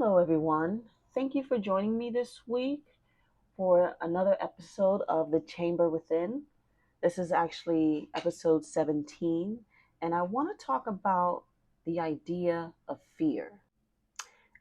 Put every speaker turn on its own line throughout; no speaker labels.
Hello, everyone. Thank you for joining me this week for another episode of The Chamber Within. This is actually episode 17, and I want to talk about the idea of fear.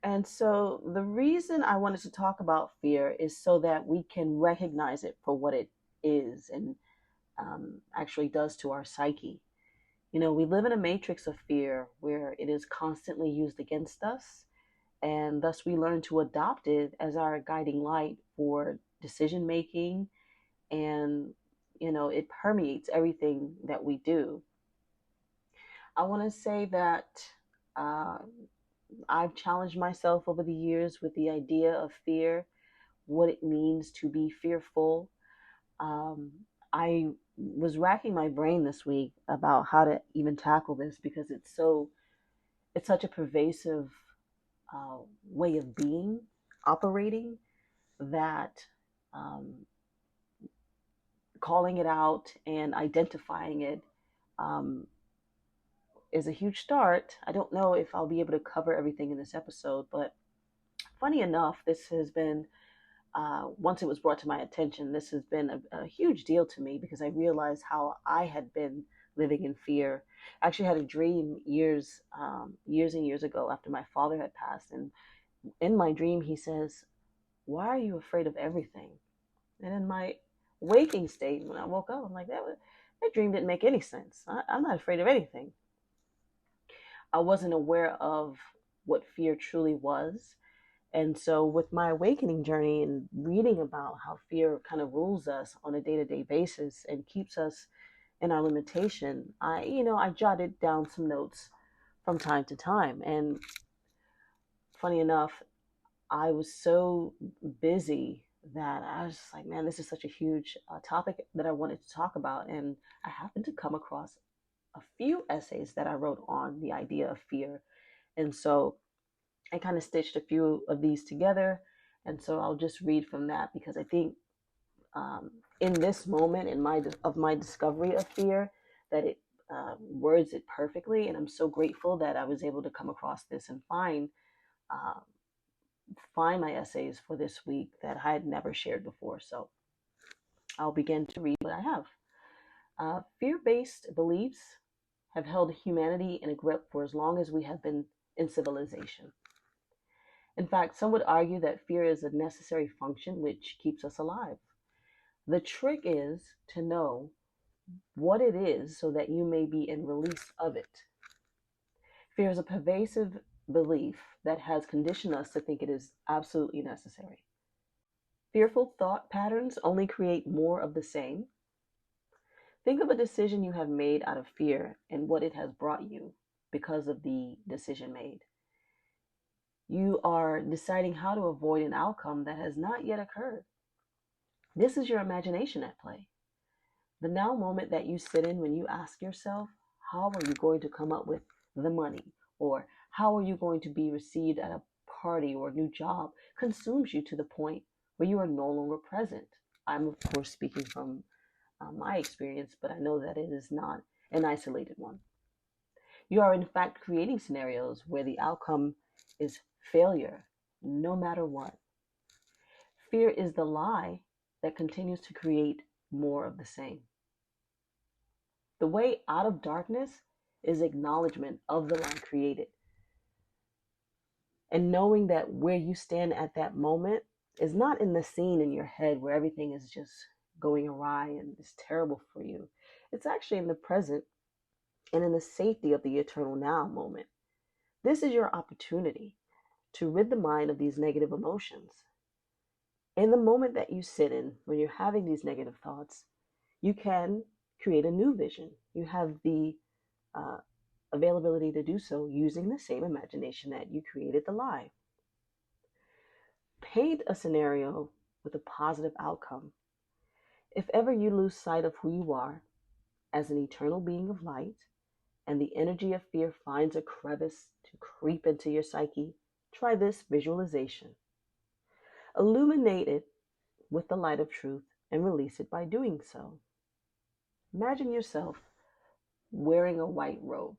And so, the reason I wanted to talk about fear is so that we can recognize it for what it is and actually does to our psyche. We live in a matrix of fear where it is constantly used against us, and thus we learn to adopt it as our guiding light for decision making, and it permeates everything that we do. I want to say that uh, I've challenged myself over the years with the idea of fear, what it means to be fearful. um, I was racking my brain this week about how to even tackle this because it's such a pervasive uh, way of being, operating, that um, calling it out and identifying it um, is a huge start. I don't know if I'll be able to cover everything in this episode, but funny enough, this has been, once it was brought to my attention, this has been a huge deal to me because I realized how I had been living in fear. I actually had a dream years and years ago after my father had passed, and in my dream he says, "Why are you afraid of everything?" And in my waking state, when I woke up, I'm like, that dream didn't make any sense. I'm not afraid of anything. I wasn't aware of what fear truly was. And so, with my awakening journey and reading about how fear kind of rules us on a day to day basis and keeps us in our limitation, I jotted down some notes from time to time. And funny enough, I was so busy that I was just like, man, this is such a huge topic that I wanted to talk about. And I happened to come across a few essays that I wrote on the idea of fear. And so I kind of stitched a few of these together. And so I'll just read from that because I think in this moment of my discovery of fear, that it words it perfectly. And I'm so grateful that I was able to come across this and uh, find my essays for this week that I had never shared before. So I'll begin to read what I have. Fear based beliefs have held humanity in a grip for as long as we have been in civilization. In fact, some would argue that fear is a necessary function which keeps us alive. The trick is to know what it is so that you may be in release of it. Fear is a pervasive belief that has conditioned us to think it is absolutely necessary. Fearful thought patterns only create more of the same. Think of a decision you have made out of fear and what it has brought you because of the decision made. You are deciding how to avoid an outcome that has not yet occurred. This is your imagination at play. The now moment that you sit in when you ask yourself, how are you going to come up with the money? Or how are you going to be received at a party or new job, consumes you to the point where you are no longer present. I'm, of course, speaking from my experience, but I know that it is not an isolated one. You are, in fact, creating scenarios where the outcome is failure, no matter what. Fear is the lie that continues to create more of the same. The way out of darkness is acknowledgement of the lie created. And knowing that where you stand at that moment is not in the scene in your head where everything is just going awry and it's terrible for you. It's actually in the present and in the safety of the eternal now moment. This is your opportunity to rid the mind of these negative emotions. In the moment that you sit in, when you're having these negative thoughts, you can create a new vision. You have the uh, availability to do so using the same imagination that you created the lie. Paint a scenario with a positive outcome. If ever you lose sight of who you are as an eternal being of light, and the energy of fear finds a crevice to creep into your psyche, try this visualization. Illuminate it with the light of truth and release it by doing so. Imagine yourself wearing a white robe,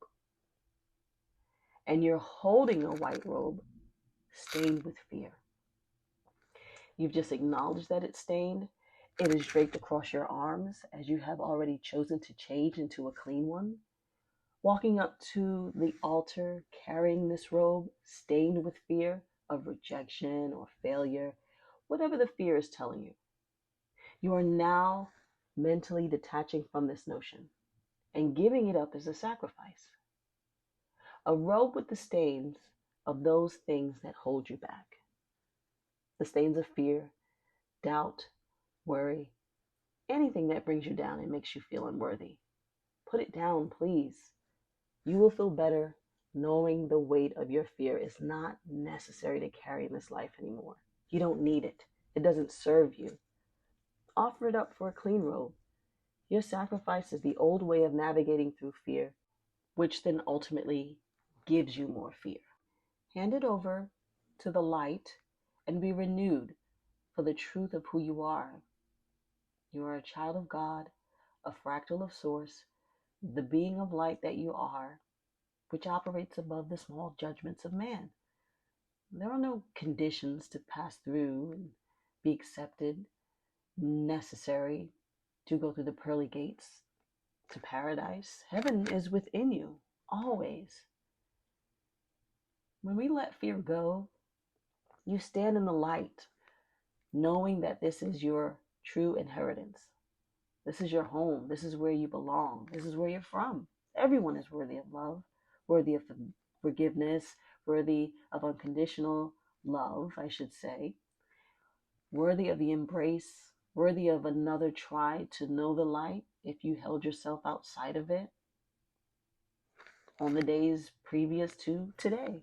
and you're holding a white robe stained with fear. You've just acknowledged that it's stained. It is draped across your arms as you have already chosen to change into a clean one. Walking up to the altar carrying this robe stained with fear of rejection or failure, whatever the fear is telling you, you are now mentally detaching from this notion and giving it up as a sacrifice. A robe with the stains of those things that hold you back. The stains of fear, doubt, worry, anything that brings you down and makes you feel unworthy. Put it down, please. You will feel better knowing the weight of your fear is not necessary to carry in this life anymore. You don't need it. It doesn't serve you. Offer it up for a clean robe. Your sacrifice is the old way of navigating through fear, which then ultimately gives you more fear. Hand it over to the light and be renewed for the truth of who you are. You are a child of God, a fractal of Source, the being of light that you are, which operates above the small judgments of man. There are no conditions to pass through and be accepted necessary to go through the pearly gates to paradise. Heaven is within you, always. When we let fear go, you stand in the light, knowing that this is your true inheritance. This is your home. This is where you belong. This is where you're from. Everyone is worthy of love, worthy of forgiveness, worthy of unconditional love, I should say, worthy of the embrace, worthy of another try to know the light if you held yourself outside of it on the days previous to today.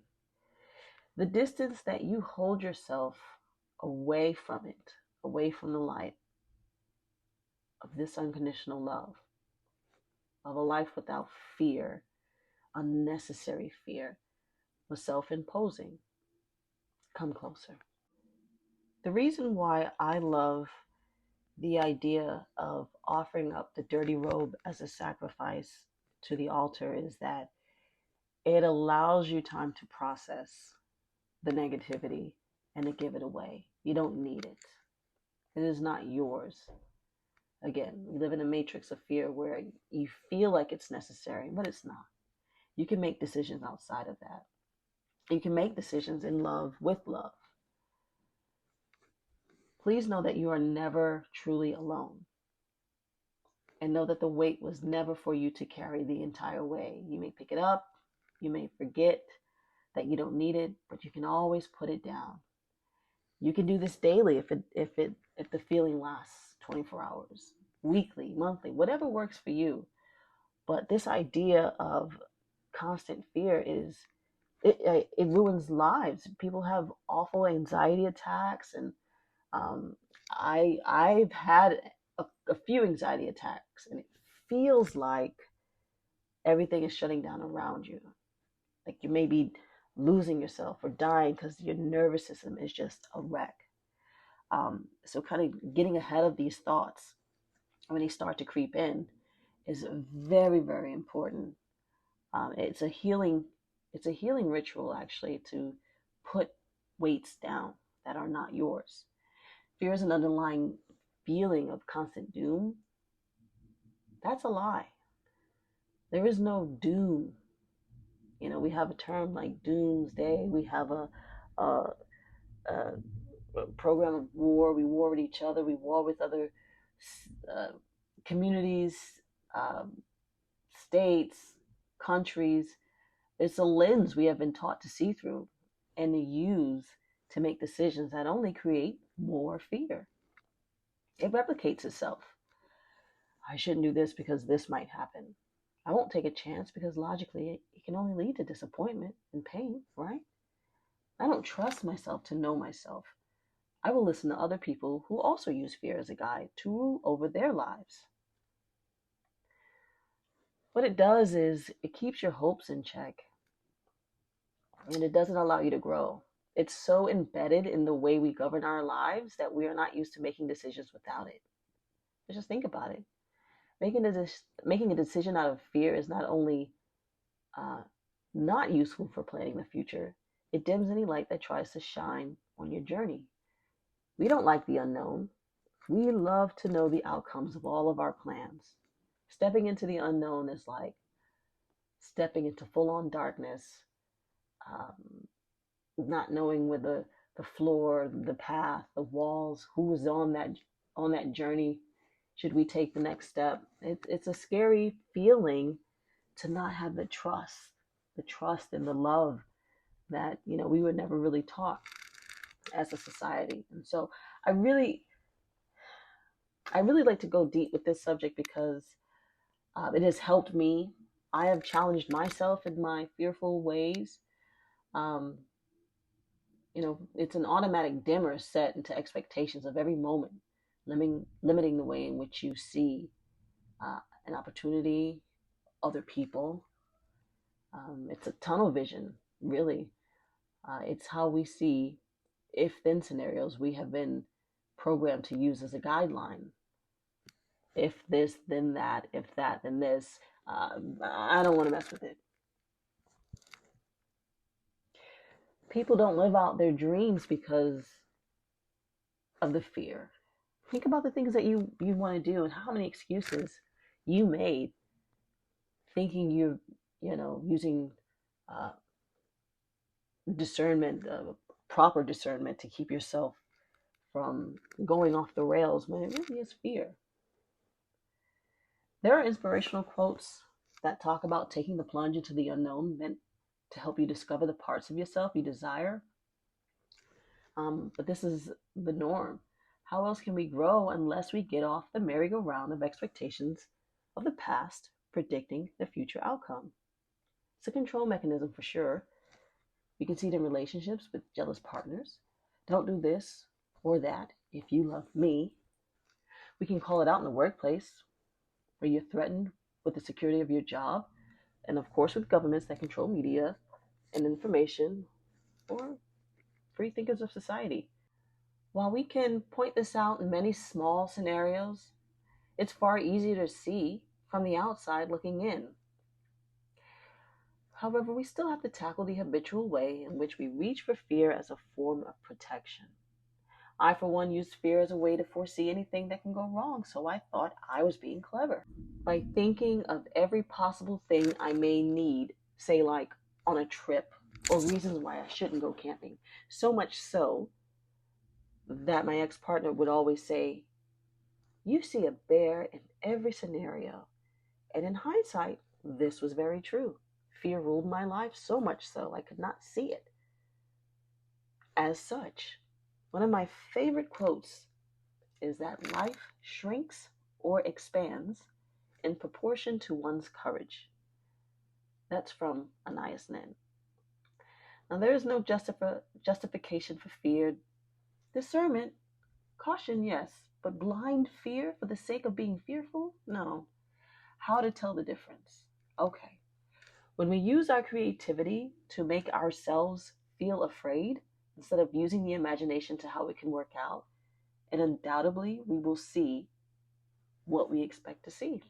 The distance that you hold yourself away from it, away from the light of this unconditional love, of a life without fear, unnecessary fear, was self-imposing. Come closer. The reason why I love the idea of offering up the dirty robe as a sacrifice to the altar is that it allows you time to process the negativity and to give it away. You don't need it. It is not yours. Again, we live in a matrix of fear where you feel like it's necessary, but it's not. You can make decisions outside of that. You can make decisions in love with love. Please know that you are never truly alone. And know that the weight was never for you to carry the entire way. You may pick it up, you may forget that you don't need it, but you can always put it down. You can do this daily if the feeling lasts 24 hours, weekly, monthly, whatever works for you. But this idea of constant fear it ruins lives. People have awful anxiety attacks, and I've had a few anxiety attacks, and it feels like everything is shutting down around you. Like you may be losing yourself or dying because your nervous system is just a wreck. So kind of getting ahead of these thoughts when they start to creep in is very, very important. It's a healing ritual actually to put weights down that are not yours. Fear is an underlying feeling of constant doom. That's a lie. There is no doom. You know, we have a term like doomsday. We have a, a program of war. We war with each other. We war with other uh, communities, um, states, countries. It's a lens we have been taught to see through and to use to make decisions that only create more fear. It replicates itself. I shouldn't do this because this might happen. I won't take a chance because logically it can only lead to disappointment and pain, right? I don't trust myself to know myself. I will listen to other people who also use fear as a guide to rule over their lives. What it does is it keeps your hopes in check and it doesn't allow you to grow. It's so embedded in the way we govern our lives that we are not used to making decisions without it. But just think about it. Making a decision out of fear is not only uh, not useful for planning the future, It dims any light that tries to shine on your journey. We don't like the unknown. We love to know the outcomes of all of our plans. Stepping into the unknown is like stepping into full on darkness, um, not knowing where the floor, the path, the walls, who was on that journey. Should we take the next step? It's a scary feeling to not have the trust and the love that we were never really taught as a society. And so I really, I really like to go deep with this subject because it has helped me. I have challenged myself in my fearful ways. Um, it's an automatic dimmer set into expectations of every moment, limiting the way in which you see an opportunity, other people. It's a tunnel vision, really. It's how we see if then scenarios we have been programmed to use as a guideline. If this, then that. If that, then this. I don't want to mess with it. People don't live out their dreams because of the fear. Think about the things that you want to do and how many excuses you made thinking you're using uh, discernment, proper discernment to keep yourself from going off the rails when it really is fear. There are inspirational quotes that talk about taking the plunge into the unknown meant to help you discover the parts of yourself you desire. But this is the norm. How else can we grow unless we get off the merry-go-round of expectations of the past, predicting the future outcome? It's a control mechanism for sure. We can see it in relationships with jealous partners. Don't do this or that if you love me. We can call it out in the workplace where you're threatened with the security of your job, and of course with governments that control media and information, or free thinkers of society. While we can point this out in many small scenarios, it's far easier to see from the outside looking in. However, we still have to tackle the habitual way in which we reach for fear as a form of protection. I, for one, used fear as a way to foresee anything that can go wrong, so I thought I was being clever. By thinking of every possible thing I may need, say, like on a trip, or reasons why I shouldn't go camping. So much so that my ex partner would always say, "You see a bear in every scenario." And in hindsight, this was very true. Fear ruled my life so much so I could not see it as such. One of my favorite quotes is that life shrinks or expands in proportion to one's courage. That's from Anais Nin. Now, there is no justification for fear. Discernment, caution, yes, but blind fear for the sake of being fearful? No. How to tell the difference? Okay. When we use our creativity to make ourselves feel afraid, instead of using the imagination to how it can work out, and undoubtedly we will see what we expect to see.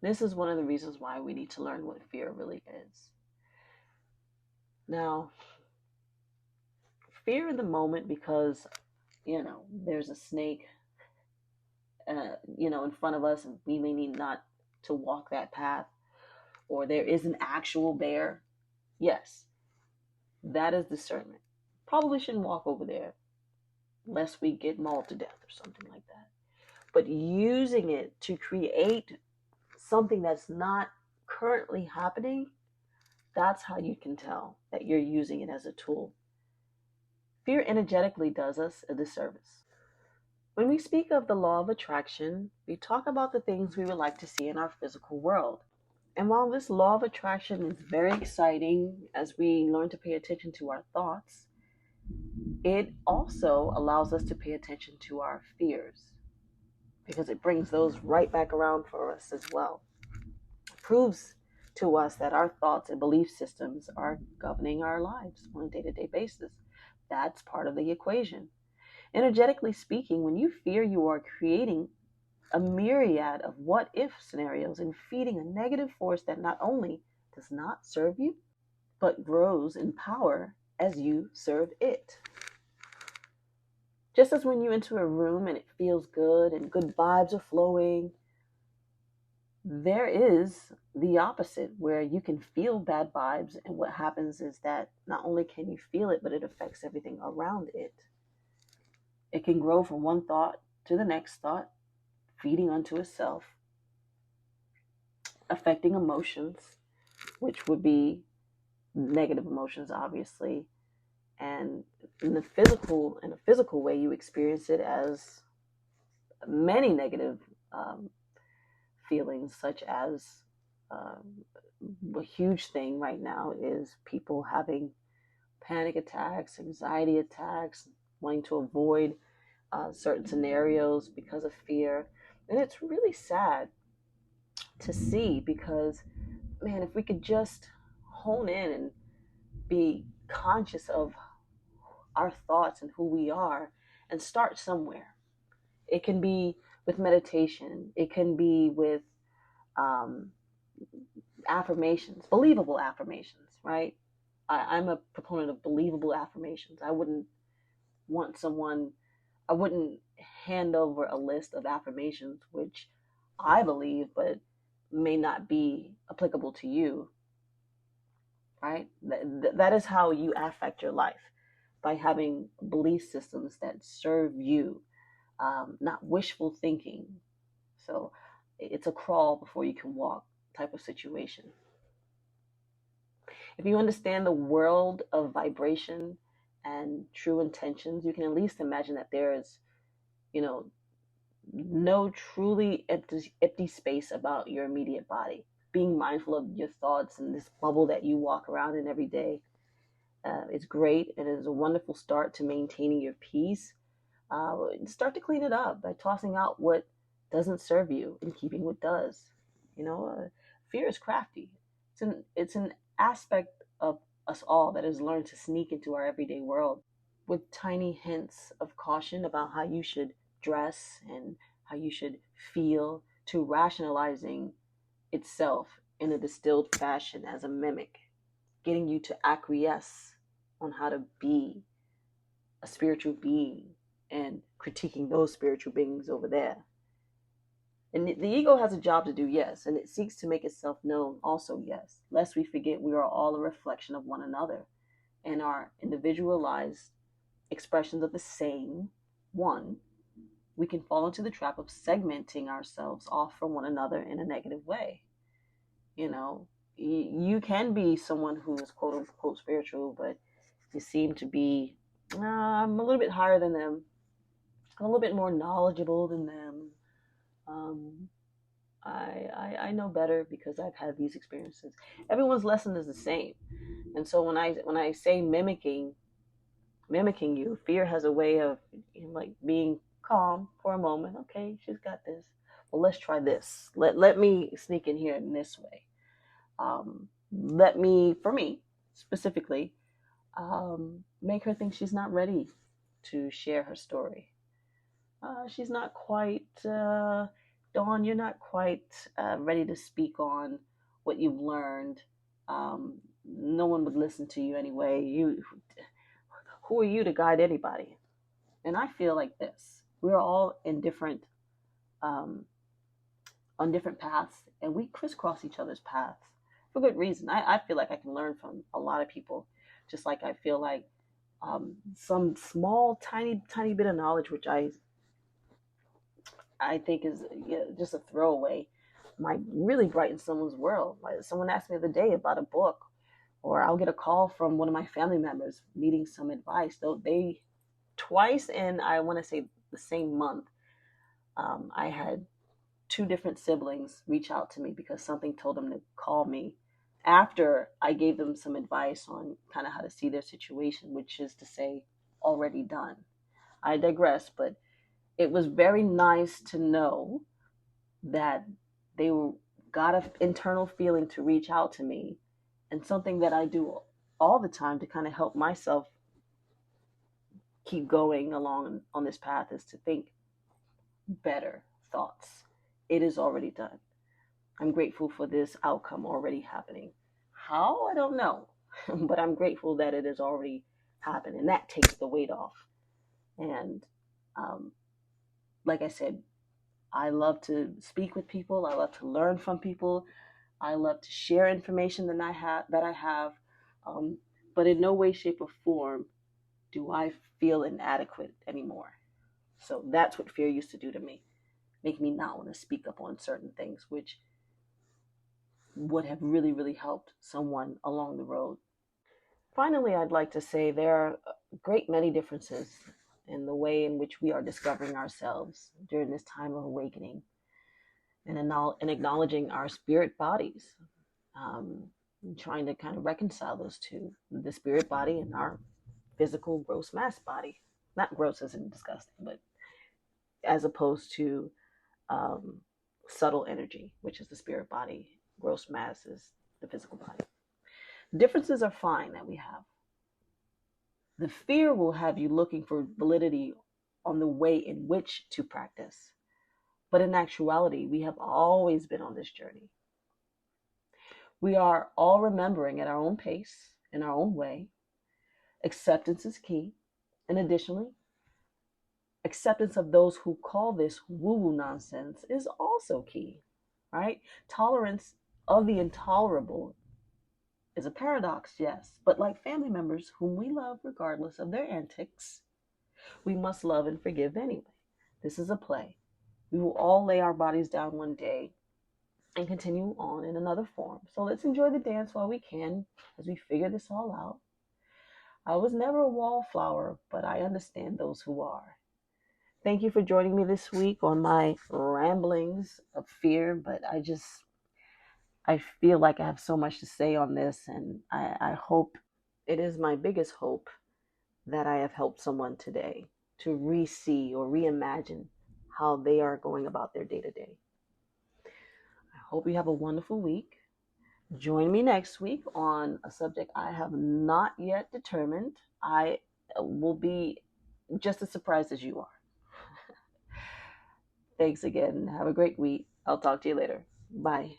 This is one of the reasons why we need to learn what fear really is. Now, fear in the moment because, there's a snake, in front of us and we may need not to walk that path, or there is an actual bear. Yes, that is discernment. Probably shouldn't walk over there lest we get mauled to death or something like that. But using it to create something that's not currently happening, that's how you can tell that you're using it as a tool. Fear energetically does us a disservice. When we speak of the law of attraction, we talk about the things we would like to see in our physical world. And while this law of attraction is very exciting as we learn to pay attention to our thoughts, it also allows us to pay attention to our fears because it brings those right back around for us as well. It proves to us that our thoughts and belief systems are governing our lives on a day-to-day basis. That's part of the equation. Energetically speaking, when you fear, you are creating a myriad of what if scenarios and feeding a negative force that not only does not serve you, but grows in power as you serve it. Just as when you enter a room and it feels good and good vibes are flowing, there is the opposite where you can feel bad vibes. And what happens is that not only can you feel it, but it affects everything around it. It can grow from one thought to the next thought, feeding onto itself, affecting emotions, which would be negative emotions, obviously. And in a physical way, you experience it as many negative um, feelings, such as a huge thing right now is people having panic attacks, anxiety attacks, wanting to avoid certain scenarios because of fear. And it's really sad to see because, man, if we could just hone in and be conscious of our thoughts and who we are and start somewhere. It can be with meditation, it can be with um, affirmations, believable affirmations, right? I'm a proponent of believable affirmations. Want someone, I wouldn't hand over a list of affirmations which I believe, but may not be applicable to you, right? That is how you affect your life by having belief systems that serve you, not wishful thinking. So it's a crawl before you can walk type of situation. If you understand the world of vibration and true intentions, you can at least imagine that there is, you know, no truly empty space about your immediate body. Being mindful of your thoughts and this bubble that you walk around in every day is great and is a wonderful start to maintaining your peace. Start to clean it up by tossing out what doesn't serve you and keeping what does. Fear is crafty. It's an aspect of us all that has learned to sneak into our everyday world with tiny hints of caution about how you should dress and how you should feel, to rationalizing itself in a distilled fashion as a mimic, getting you to acquiesce on how to be a spiritual being and critiquing those spiritual beings over there. And the ego has a job to do, yes, and it seeks to make itself known also, yes, lest we forget we are all a reflection of one another and are individualized expressions of the same one. We can fall into the trap of segmenting ourselves off from one another in a negative way. You know, you can be someone who is quote unquote spiritual, but you seem to be, I'm a little bit higher than them, I'm a little bit more knowledgeable than them. Um, I know better because I've had these experiences. Everyone's lesson is the same, and so when I say mimicking you, fear has a way of, like, being calm for a moment. Okay, she's got this. Well, let's try this. Let me sneak in here in this way. Let me, for me specifically, make her think she's not ready to share her story. She's not quite, Dawn, you're not quite ready to speak on what you've learned. No one would listen to you anyway. Who are you to guide anybody? And I feel like this: we're all in different, um, on different paths, and we crisscross each other's paths for good reason. I feel like I can learn from a lot of people, just like I feel like some small, tiny bit of knowledge, which I think is, just a throwaway, might really brighten someone's world. Like someone asked me the other day about a book, or I'll get a call from one of my family members needing some advice. Though they twice in, I want to say, the same month, I had two different siblings reach out to me because something told them to call me after I gave them some advice on kind of how to see their situation, which is to say, already done. I digress, but it was very nice to know that they got an internal feeling to reach out to me, and something that I do all the time to kind of help myself keep going along on this path is to think better thoughts. It is already done. I'm grateful for this outcome already happening. How? I don't know. but I'm grateful that it has already happened, and that takes the weight off. And um, like I said, I love to speak with people. I love to learn from people. I love to share information that I have, um, but in no way, shape, or form do I feel inadequate anymore. So that's what fear used to do to me, make me not want to speak up on certain things, which would have really, really helped someone along the road. Finally, I'd like to say there are a great many differences in the way in which we are discovering ourselves during this time of awakening and acknowledging our spirit bodies, um, trying to kind of reconcile those two, the spirit body and our physical gross mass body. Not gross as in disgusting, but as opposed to um, subtle energy, which is the spirit body. Gross mass is the physical body. Differences are fine that we have. The fear will have you looking for validity on the way in which to practice. But in actuality, we have always been on this journey. We are all remembering at our own pace, in our own way. Acceptance is key. And additionally, acceptance of those who call this woo woo nonsense is also key, right? Tolerance of the intolerable is a paradox, yes, but like family members whom we love regardless of their antics, we must love and forgive anyway. This is a play. We will all lay our bodies down one day and continue on in another form. So let's enjoy the dance while we can as we figure this all out. I was never a wallflower, but I understand those who are. Thank you for joining me this week on my ramblings of fear, but I feel like I have so much to say on this, and I hope it is my biggest hope that I have helped someone today to re-see or reimagine how they are going about their day to day. I hope you have a wonderful week. Join me next week on a subject I have not yet determined. I will be just as surprised as you are. Thanks again. Have a great week. I'll talk to you later. Bye.